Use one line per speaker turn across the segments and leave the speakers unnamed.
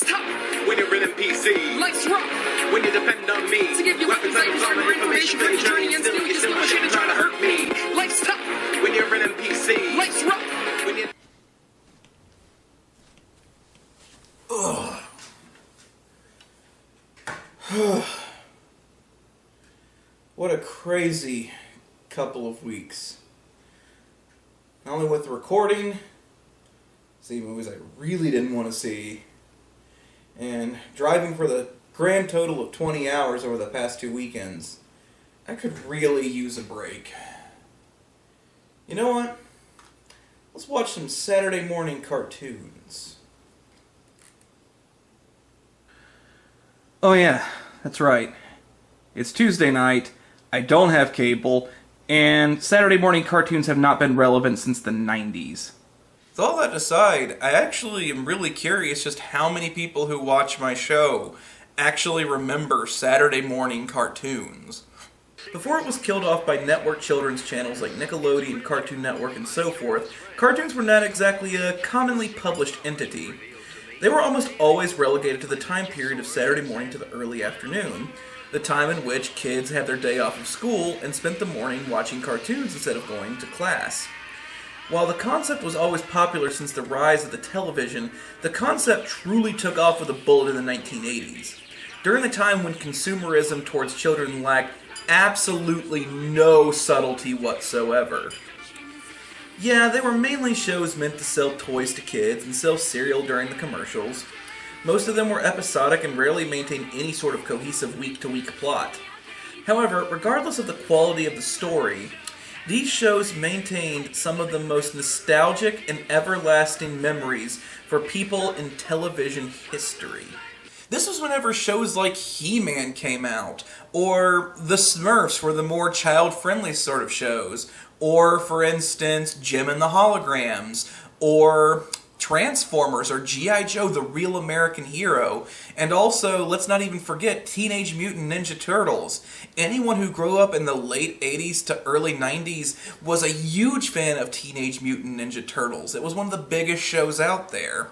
Life's tough
when you're in NPC.
Life's rough
When you depend on me
to give you weapons, items, armor, information for your journey, and still you still machine and try to hurt me. Life's tough
when you're in NPC.
Life's rough
When you...
What a crazy couple of weeks. Not only with the recording, seeing movies I really didn't want to see, and driving for the grand total of 20 hours over the past 2 weekends. I could really use a break. You know what? Let's watch some Saturday morning cartoons.
Oh yeah, that's right. It's Tuesday night, I don't have cable, and Saturday morning cartoons have not been relevant since the 90s.
With all that aside, I actually am really curious just how many people who watch my show actually remember Saturday morning cartoons. Before it was killed off by network children's channels like Nickelodeon, Cartoon Network, and so forth, cartoons were not exactly a commonly published entity. They were almost always relegated to the time period of Saturday morning to the early afternoon, the time in which kids had their day off of school and spent the morning watching cartoons instead of going to class. While the concept was always popular since the rise of the television, the concept truly took off with a bullet in the 1980s. During the time when consumerism towards children lacked absolutely no subtlety whatsoever. Yeah, they were mainly shows meant to sell toys to kids and sell cereal during the commercials. Most of them were episodic and rarely maintained any sort of cohesive week-to-week plot. However, regardless of the quality of the story, these shows maintained some of the most nostalgic and everlasting memories for people in television history. This was whenever shows like He-Man came out, or The Smurfs were the more child-friendly sort of shows, or, for instance, Jim and the Holograms, or Transformers, or G.I. Joe, the Real American Hero, and also, let's not even forget, Teenage Mutant Ninja Turtles. Anyone who grew up in the late 80s to early 90s was a huge fan of Teenage Mutant Ninja Turtles. It was one of the biggest shows out there.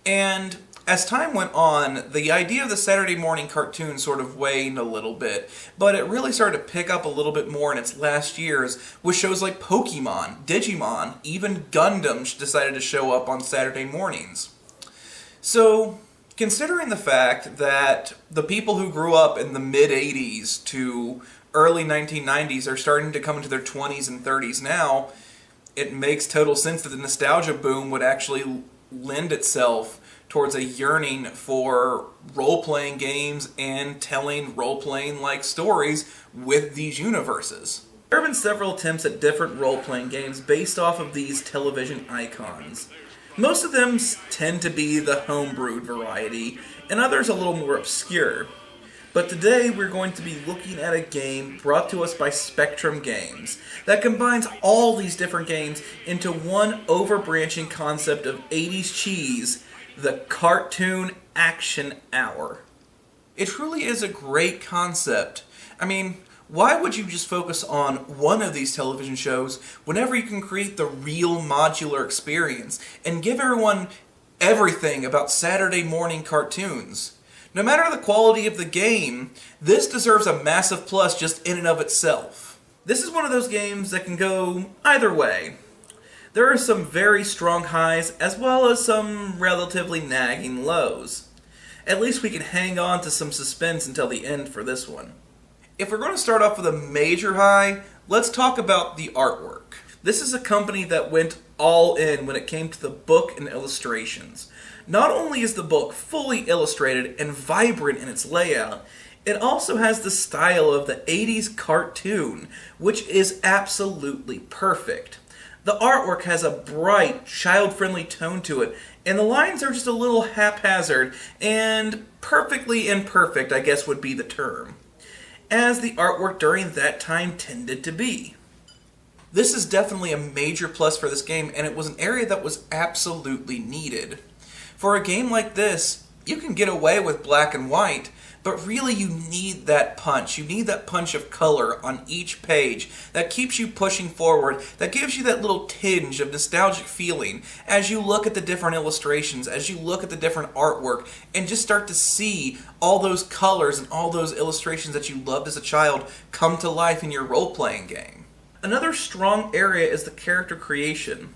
And as time went on, the idea of the Saturday morning cartoon sort of waned a little bit, but it really started to pick up a little bit more in its last years with shows like Pokemon, Digimon, even Gundam decided to show up on Saturday mornings. So, considering the fact that the people who grew up in the mid-80s to early 1990s are starting to come into their 20s and 30s now, it makes total sense that the nostalgia boom would actually lend itself towards a yearning for role-playing games and telling role-playing-like stories with these universes. There have been several attempts at different role-playing games based off of these television icons. Most of them tend to be the homebrewed variety, and others a little more obscure. But today we're going to be looking at a game brought to us by Spectrum Games that combines all these different games into one overbranching concept of 80s cheese, the Cartoon Action Hour. It truly is a great concept. I mean, why would you just focus on one of these television shows whenever you can create the real modular experience and give everyone everything about Saturday morning cartoons? No matter the quality of the game, this deserves a massive plus just in and of itself. This is one of those games that can go either way. There are some very strong highs, as well as some relatively nagging lows. At least we can hang on to some suspense until the end for this one. If we're going to start off with a major high, let's talk about the artwork. This is a company that went all in when it came to the book and illustrations. Not only is the book fully illustrated and vibrant in its layout, it also has the style of the 80s cartoon, which is absolutely perfect. The artwork has a bright, child-friendly tone to it, and the lines are just a little haphazard, and perfectly imperfect, I guess would be the term, as the artwork during that time tended to be. This is definitely a major plus for this game, and it was an area that was absolutely needed. For a game like this, you can get away with black and white, but really you need that punch. You need that punch of color on each page that keeps you pushing forward, that gives you that little tinge of nostalgic feeling as you look at the different illustrations, as you look at the different artwork, and just start to see all those colors and all those illustrations that you loved as a child come to life in your role-playing game. Another strong area is the character creation.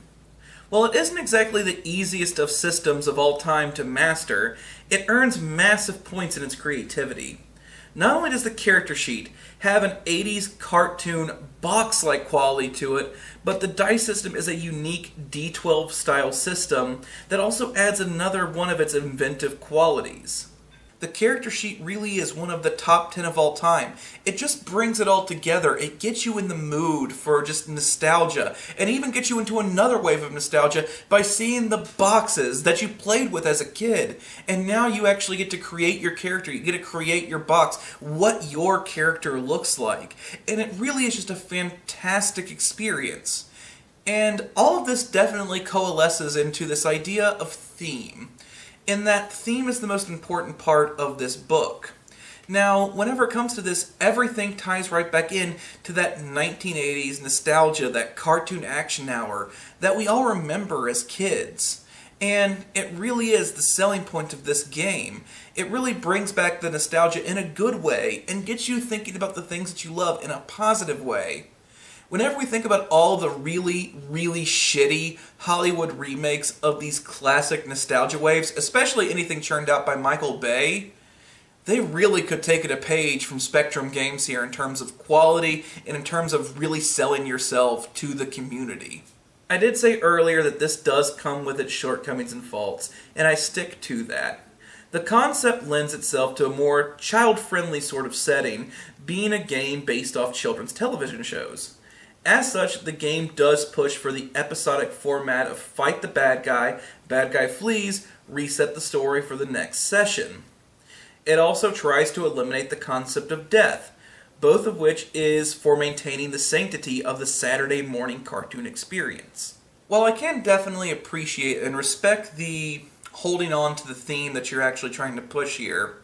While it isn't exactly the easiest of systems of all time to master, it earns massive points in its creativity. Not only does the character sheet have an 80s cartoon box-like quality to it, but the dice system is a unique D12 style system that also adds another one of its inventive qualities. The character sheet really is one of the top 10 of all time. It just brings it all together. It gets you in the mood for just nostalgia, and even gets you into another wave of nostalgia by seeing the boxes that you played with as a kid. And now you actually get to create your character. You get to create your box, what your character looks like. And it really is just a fantastic experience. And all of this definitely coalesces into this idea of theme. And that theme is the most important part of this book. Now, whenever it comes to this, everything ties right back in to that 1980s nostalgia, that cartoon action hour that we all remember as kids. And it really is the selling point of this game. It really brings back the nostalgia in a good way and gets you thinking about the things that you love in a positive way. Whenever we think about all the really, really shitty Hollywood remakes of these classic nostalgia waves, especially anything churned out by Michael Bay, they really could take it a page from Spectrum Games here in terms of quality and in terms of really selling yourself to the community. I did say earlier that this does come with its shortcomings and faults, and I stick to that. The concept lends itself to a more child-friendly sort of setting, being a game based off children's television shows. As such, the game does push for the episodic format of fight the bad guy flees, reset the story for the next session. It also tries to eliminate the concept of death, both of which is for maintaining the sanctity of the Saturday morning cartoon experience. While I can definitely appreciate and respect the holding on to the theme that you're actually trying to push here,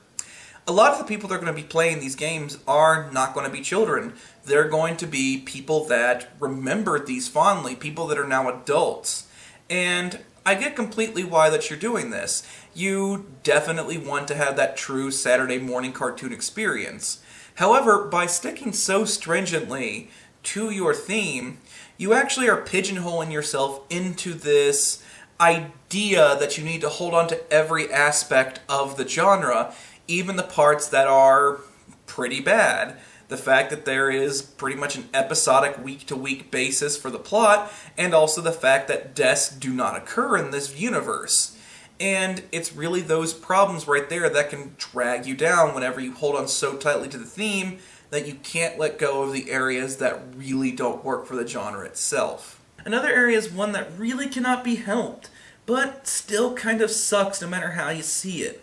a lot of the people that are going to be playing these games are not going to be children. They're going to be people that remembered these fondly, people that are now adults. And I get completely why that you're doing this. You definitely want to have that true Saturday morning cartoon experience. However, by sticking so stringently to your theme, you actually are pigeonholing yourself into this idea that you need to hold on to every aspect of the genre, even the parts that are pretty bad. The fact that there is pretty much an episodic week-to-week basis for the plot, and also the fact that deaths do not occur in this universe. And it's really those problems right there that can drag you down whenever you hold on so tightly to the theme that you can't let go of the areas that really don't work for the genre itself. Another area is one that really cannot be helped, but still kind of sucks no matter how you see it.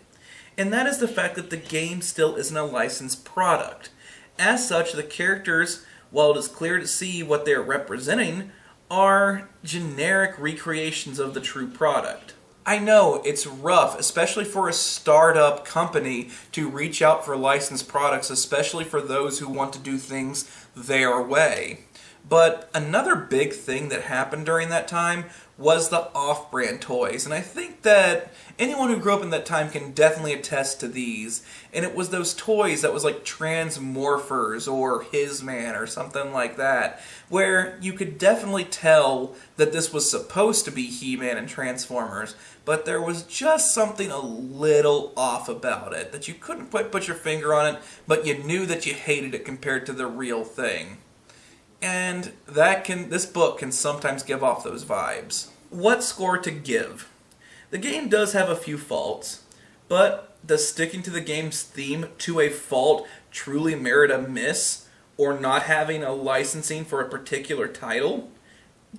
And that is the fact that the game still isn't a licensed product. As such, the characters, while it is clear to see what they are representing, are generic recreations of the true product. I know it's rough, especially for a startup company, to reach out for licensed products, especially for those who want to do things their way. But another big thing that happened during that time was the off-brand toys. And I think that anyone who grew up in that time can definitely attest to these. And it was those toys that was like Transmorphers or His Man or something like that, where you could definitely tell that this was supposed to be He-Man and Transformers, but there was just something a little off about it, that you couldn't quite put your finger on it, but you knew that you hated it compared to the real thing. And this book can sometimes give off those vibes. What score to give? The game does have a few faults, but does sticking to the game's theme to a fault truly merit a miss, or not having a licensing for a particular title?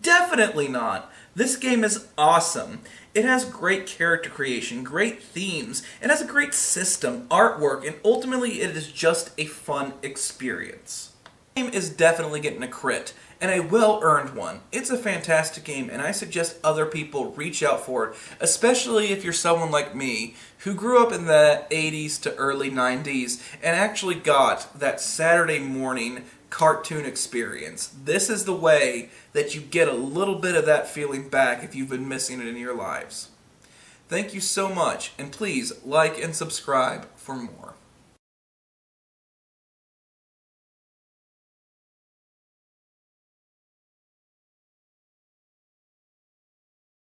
Definitely not. This game is awesome. It has great character creation, great themes, it has a great system, artwork, and ultimately it is just a fun experience. This game is definitely getting a crit, and a well-earned one. It's a fantastic game, and I suggest other people reach out for it, especially if you're someone like me, who grew up in the 80s to early 90s, and actually got that Saturday morning cartoon experience. This is the way that you get a little bit of that feeling back if you've been missing it in your lives. Thank you so much, and please like and subscribe for more.